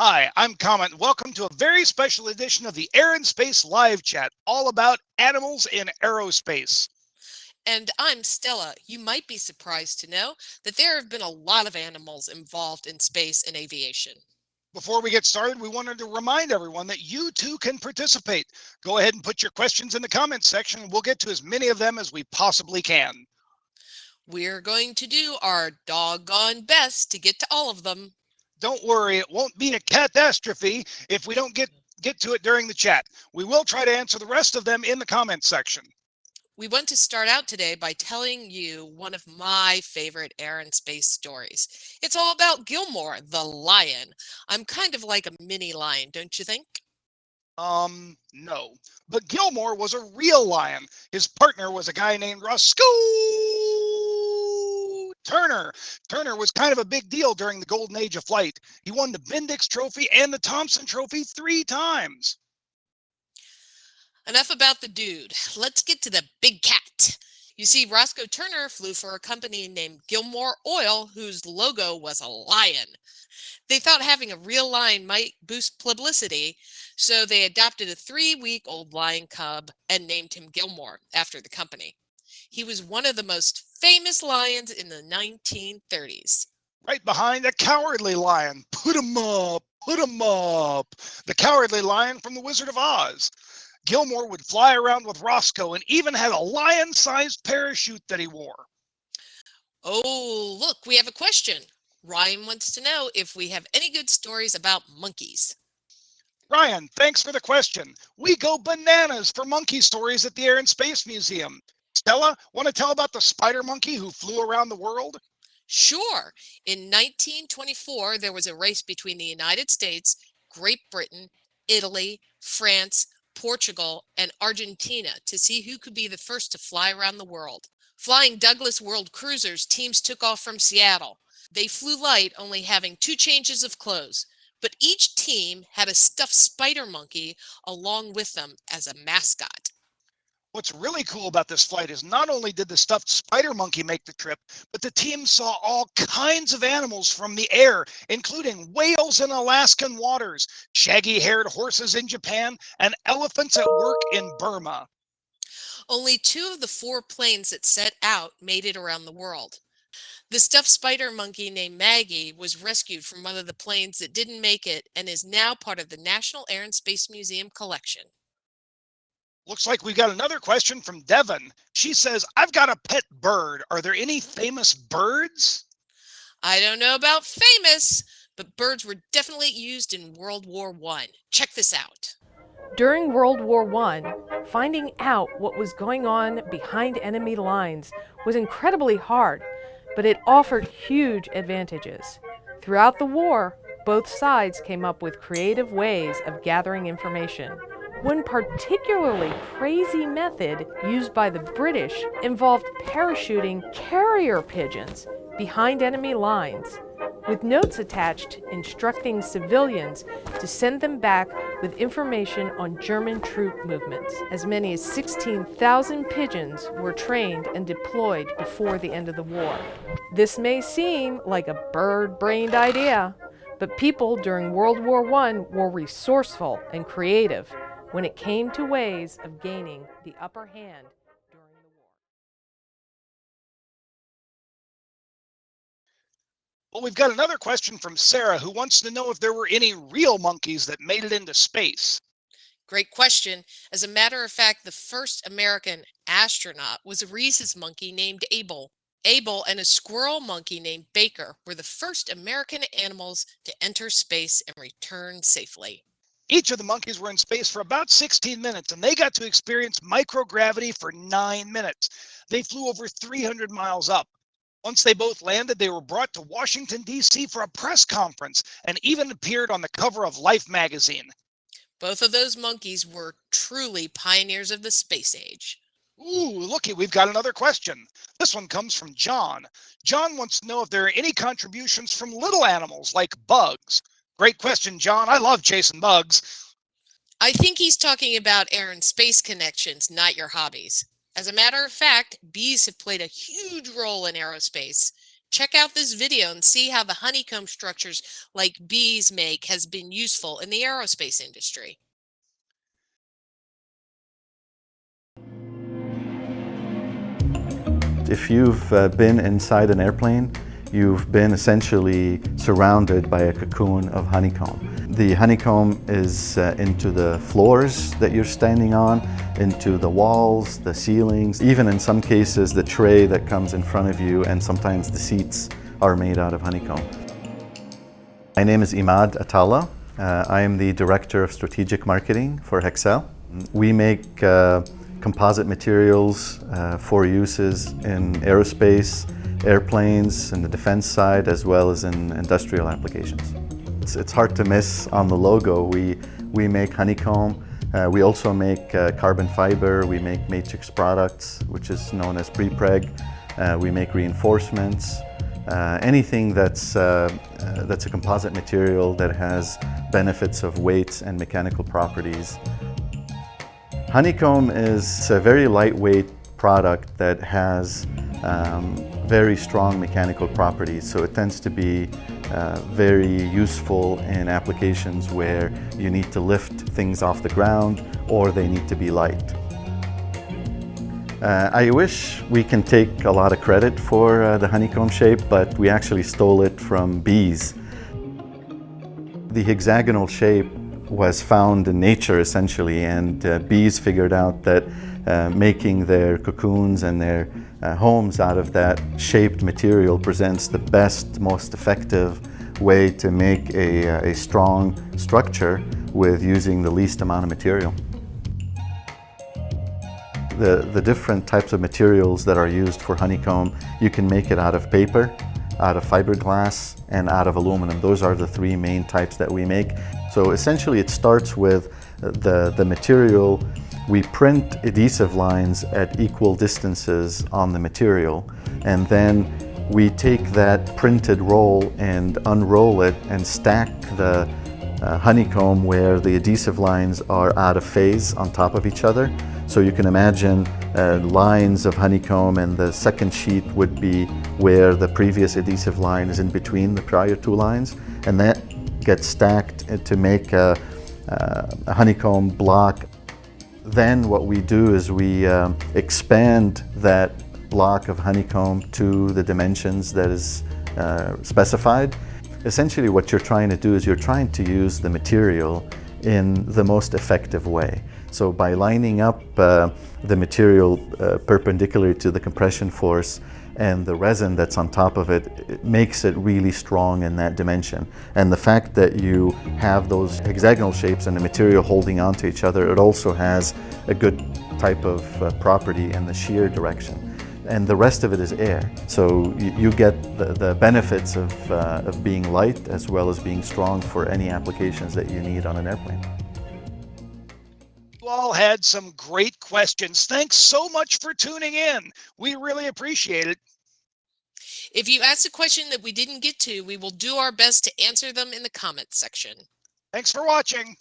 Hi, I'm Comet. Welcome to a very special edition of the Air and Space Live Chat, all about animals in aerospace. And I'm Stella. You might be surprised to know that there have been a lot of animals involved in space and aviation. Before we get started, we wanted to remind everyone that you too can participate. Go ahead and put your questions in the comments section, and we'll get to as many of them as we possibly can. We're going to do our doggone best to get to all of them. Don't worry, it won't be a catastrophe if we don't get to it during the chat. We will try to answer the rest of them in the comments section. We want to start out today by telling you one of my favorite air and space stories. It's all about Gilmore, the lion. I'm kind of like a mini lion, don't you think? No. But Gilmore was a real lion. His partner was a guy named Roscoe Turner. Turner was kind of a big deal during the golden age of flight. He won the Bendix Trophy and the Thompson Trophy 3 times. Enough about the dude. Let's get to the big cat. You see, Roscoe Turner flew for a company named Gilmore Oil, whose logo was a lion. They thought having a real lion might boost publicity, so they adopted a 3-week-old lion cub and named him Gilmore after the company. He was one of the most famous lions in the 1930s. Right behind a Cowardly Lion. Put him up, put him up. The Cowardly Lion from The Wizard of Oz. Gilmore would fly around with Roscoe and even had a lion-sized parachute that he wore. Oh, look, we have a question. Ryan wants to know if we have any good stories about monkeys. Ryan, thanks for the question. We go bananas for monkey stories at the Air and Space Museum. Stella, want to tell about the spider monkey who flew around the world? Sure. In 1924, there was a race between the United States, Great Britain, Italy, France, Portugal, and Argentina to see who could be the first to fly around the world. Flying Douglas World Cruisers, teams took off from Seattle. They flew light, only having 2 changes of clothes, but each team had a stuffed spider monkey along with them as a mascot. What's really cool about this flight is not only did the stuffed spider monkey make the trip, but the team saw all kinds of animals from the air, including whales in Alaskan waters, shaggy-haired horses in Japan, and elephants at work in Burma. Only 2 of the 4 planes that set out made it around the world. The stuffed spider monkey named Maggie was rescued from one of the planes that didn't make it and is now part of the National Air and Space Museum collection. Looks like we've got another question from Devon. She says, I've got a pet bird. Are there any famous birds? I don't know about famous, but birds were definitely used in World War I. Check this out. During World War I, finding out what was going on behind enemy lines was incredibly hard, but it offered huge advantages. Throughout the war, both sides came up with creative ways of gathering information. One particularly crazy method used by the British involved parachuting carrier pigeons behind enemy lines, with notes attached instructing civilians to send them back with information on German troop movements. As many as 16,000 pigeons were trained and deployed before the end of the war. This may seem like a bird-brained idea, but people during World War I were resourceful and creative when it came to ways of gaining the upper hand during the war. Well, we've got another question from Sarah who wants to know if there were any real monkeys that made it into space. Great question. As a matter of fact, the first American astronaut was a rhesus monkey named Abel. Abel and a squirrel monkey named Baker were the first American animals to enter space and return safely. Each of the monkeys were in space for about 16 minutes, and they got to experience microgravity for 9 minutes. They flew over 300 miles up. Once they both landed, they were brought to Washington, D.C. for a press conference and even appeared on the cover of Life magazine. Both of those monkeys were truly pioneers of the space age. Ooh, looky, we've got another question. This one comes from John. John wants to know if there are any contributions from little animals like bugs. Great question, John. I love chasing bugs. I think he's talking about air and space connections, not your hobbies. As a matter of fact, bees have played a huge role in aerospace. Check out this video and see how the honeycomb structures like bees make has been useful in the aerospace industry. If you've been inside an airplane, you've been essentially surrounded by a cocoon of honeycomb. The honeycomb is into the floors that you're standing on, into the walls, the ceilings, even in some cases the tray that comes in front of you, and sometimes the seats are made out of honeycomb. My name is Imad Atalla. I am the Director of Strategic Marketing for Hexcel. We make composite materials for uses in aerospace, airplanes, in the defense side, as well as in industrial applications. It's hard to miss on the logo. We make honeycomb. We also make carbon fiber. We make matrix products, which is known as prepreg. We make reinforcements. Anything that's a composite material that has benefits of weights and mechanical properties. Honeycomb is a very lightweight product that has very strong mechanical properties, so it tends to be very useful in applications where you need to lift things off the ground or they need to be light. I wish we can take a lot of credit for the honeycomb shape, but we actually stole it from bees. The hexagonal shape was found in nature essentially, and bees figured out that making their cocoons and their homes out of that shaped material presents the best, most effective way to make a strong structure with using the least amount of material. The different types of materials that are used for honeycomb, you can make it out of paper, out of fiberglass, and out of aluminum. Those are the three main types that we make. So essentially it starts with the material. We print adhesive lines at equal distances on the material, and then we take that printed roll and unroll it and stack the honeycomb where the adhesive lines are out of phase on top of each other. So you can imagine lines of honeycomb, and the second sheet would be where the previous adhesive line is in between the prior two lines, and that gets stacked to make a honeycomb block. Then what we do is we expand that block of honeycomb to the dimensions that is specified. Essentially what you're trying to do is you're trying to use the material in the most effective way. So by lining up the material perpendicular to the compression force and the resin that's on top of it, it makes it really strong in that dimension. And the fact that you have those hexagonal shapes and the material holding onto each other, it also has a good type of property in the shear direction. And the rest of it is air. So you get the benefits of being light as well as being strong for any applications that you need on an airplane. You all had some great questions. Thanks so much for tuning in. We really appreciate it. If you asked a question that we didn't get to, we will do our best to answer them in the comments section. Thanks for watching.